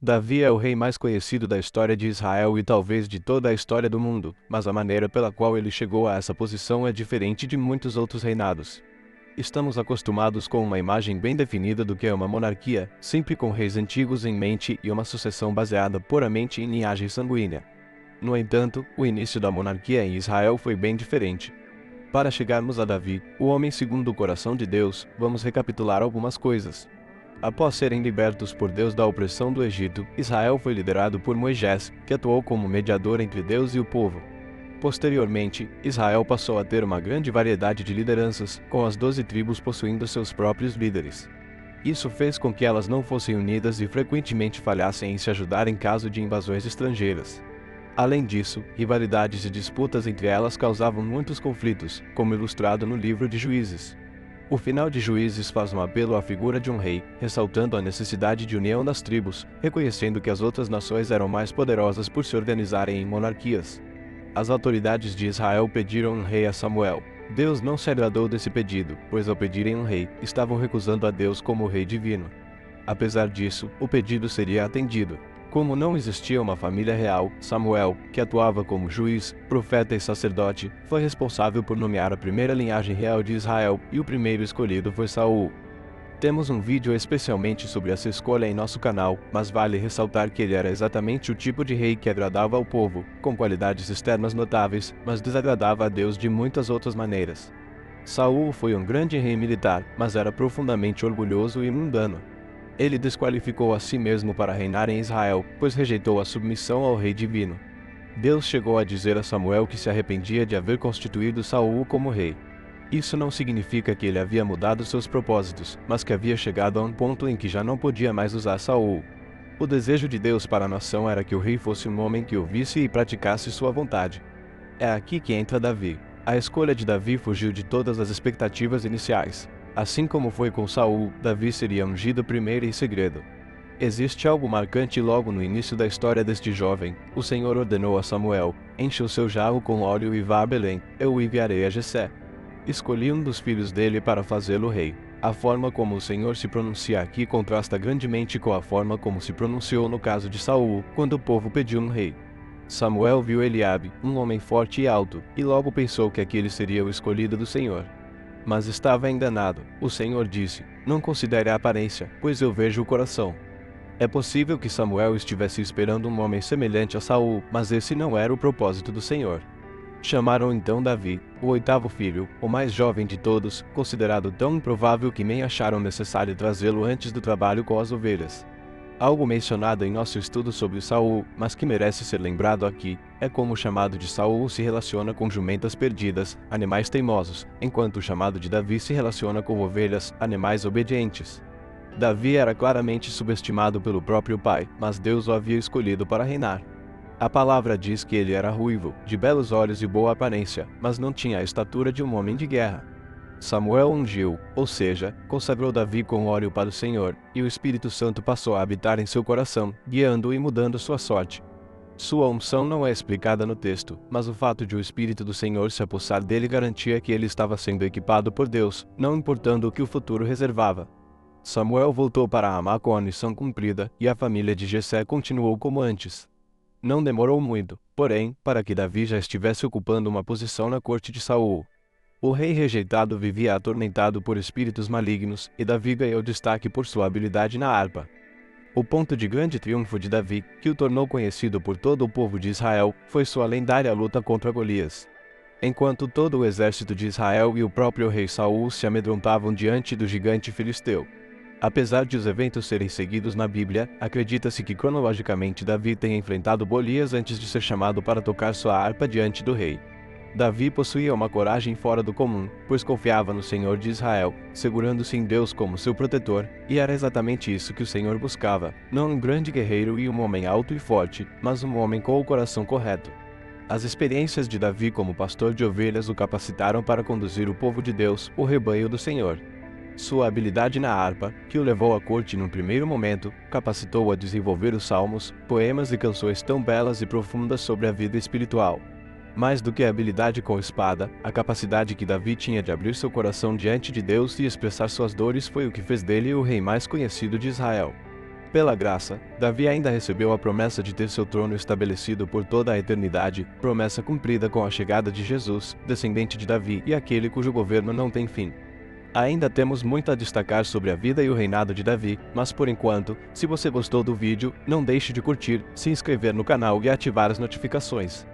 Davi é o rei mais conhecido da história de Israel e talvez de toda a história do mundo, mas a maneira pela qual ele chegou a essa posição é diferente de muitos outros reinados. Estamos acostumados com uma imagem bem definida do que é uma monarquia, sempre com reis antigos em mente e uma sucessão baseada puramente em linhagem sanguínea. No entanto, o início da monarquia em Israel foi bem diferente. Para chegarmos a Davi, o homem segundo o coração de Deus, vamos recapitular algumas coisas. Após serem libertos por Deus da opressão do Egito, Israel foi liderado por Moisés, que atuou como mediador entre Deus e o povo. Posteriormente, Israel passou a ter uma grande variedade de lideranças, com as 12 tribos possuindo seus próprios líderes. Isso fez com que elas não fossem unidas e frequentemente falhassem em se ajudar em caso de invasões estrangeiras. Além disso, rivalidades e disputas entre elas causavam muitos conflitos, como ilustrado no livro de Juízes. O final de Juízes faz um apelo à figura de um rei, ressaltando a necessidade de união das tribos, reconhecendo que as outras nações eram mais poderosas por se organizarem em monarquias. As autoridades de Israel pediram um rei a Samuel. Deus não se agradou desse pedido, pois ao pedirem um rei, estavam recusando a Deus como rei divino. Apesar disso, o pedido seria atendido. Como não existia uma família real, Samuel, que atuava como juiz, profeta e sacerdote, foi responsável por nomear a primeira linhagem real de Israel, e o primeiro escolhido foi Saul. Temos um vídeo especialmente sobre essa escolha em nosso canal, mas vale ressaltar que ele era exatamente o tipo de rei que agradava ao povo, com qualidades externas notáveis, mas desagradava a Deus de muitas outras maneiras. Saul foi um grande rei militar, mas era profundamente orgulhoso e mundano. Ele desqualificou a si mesmo para reinar em Israel, pois rejeitou a submissão ao rei divino. Deus chegou a dizer a Samuel que se arrependia de haver constituído Saul como rei. Isso não significa que ele havia mudado seus propósitos, mas que havia chegado a um ponto em que já não podia mais usar Saul. O desejo de Deus para a nação era que o rei fosse um homem que ouvisse e praticasse sua vontade. É aqui que entra Davi. A escolha de Davi fugiu de todas as expectativas iniciais. Assim como foi com Saul, Davi seria ungido primeiro em segredo. Existe algo marcante logo no início da história deste jovem. O Senhor ordenou a Samuel: enche o seu jarro com óleo e vá a Belém, eu o enviarei a Jessé. Escolhi um dos filhos dele para fazê-lo rei. A forma como o Senhor se pronuncia aqui contrasta grandemente com a forma como se pronunciou no caso de Saul, quando o povo pediu um rei. Samuel viu Eliabe, um homem forte e alto, e logo pensou que aquele seria o escolhido do Senhor. Mas estava enganado. O Senhor disse: não considere a aparência, pois eu vejo o coração. É possível que Samuel estivesse esperando um homem semelhante a Saul, mas esse não era o propósito do Senhor. Chamaram então Davi, o oitavo filho, o mais jovem de todos, considerado tão improvável que nem acharam necessário trazê-lo antes do trabalho com as ovelhas. Algo mencionado em nosso estudo sobre Saul, mas que merece ser lembrado aqui, é como o chamado de Saul se relaciona com jumentas perdidas, animais teimosos, enquanto o chamado de Davi se relaciona com ovelhas, animais obedientes. Davi era claramente subestimado pelo próprio pai, mas Deus o havia escolhido para reinar. A palavra diz que ele era ruivo, de belos olhos e boa aparência, mas não tinha a estatura de um homem de guerra. Samuel ungiu, ou seja, consagrou Davi com óleo para o Senhor, e o Espírito Santo passou a habitar em seu coração, guiando-o e mudando sua sorte. Sua unção não é explicada no texto, mas o fato de o Espírito do Senhor se apossar dele garantia que ele estava sendo equipado por Deus, não importando o que o futuro reservava. Samuel voltou para Ramá com a missão cumprida, e a família de Jessé continuou como antes. Não demorou muito, porém, para que Davi já estivesse ocupando uma posição na corte de Saul. O rei rejeitado vivia atormentado por espíritos malignos, e Davi ganhou destaque por sua habilidade na harpa. O ponto de grande triunfo de Davi, que o tornou conhecido por todo o povo de Israel, foi sua lendária luta contra Golias. Enquanto todo o exército de Israel e o próprio rei Saul se amedrontavam diante do gigante filisteu. Apesar de os eventos serem seguidos na Bíblia, acredita-se que cronologicamente Davi tenha enfrentado Golias antes de ser chamado para tocar sua harpa diante do rei. Davi possuía uma coragem fora do comum, pois confiava no Senhor de Israel, segurando-se em Deus como seu protetor, e era exatamente isso que o Senhor buscava, não um grande guerreiro e um homem alto e forte, mas um homem com o coração correto. As experiências de Davi como pastor de ovelhas o capacitaram para conduzir o povo de Deus, o rebanho do Senhor. Sua habilidade na harpa, que o levou à corte num primeiro momento, capacitou-o a desenvolver os salmos, poemas e canções tão belas e profundas sobre a vida espiritual. Mais do que a habilidade com espada, a capacidade que Davi tinha de abrir seu coração diante de Deus e expressar suas dores foi o que fez dele o rei mais conhecido de Israel. Pela graça, Davi ainda recebeu a promessa de ter seu trono estabelecido por toda a eternidade, promessa cumprida com a chegada de Jesus, descendente de Davi e aquele cujo governo não tem fim. Ainda temos muito a destacar sobre a vida e o reinado de Davi, mas por enquanto, se você gostou do vídeo, não deixe de curtir, se inscrever no canal e ativar as notificações.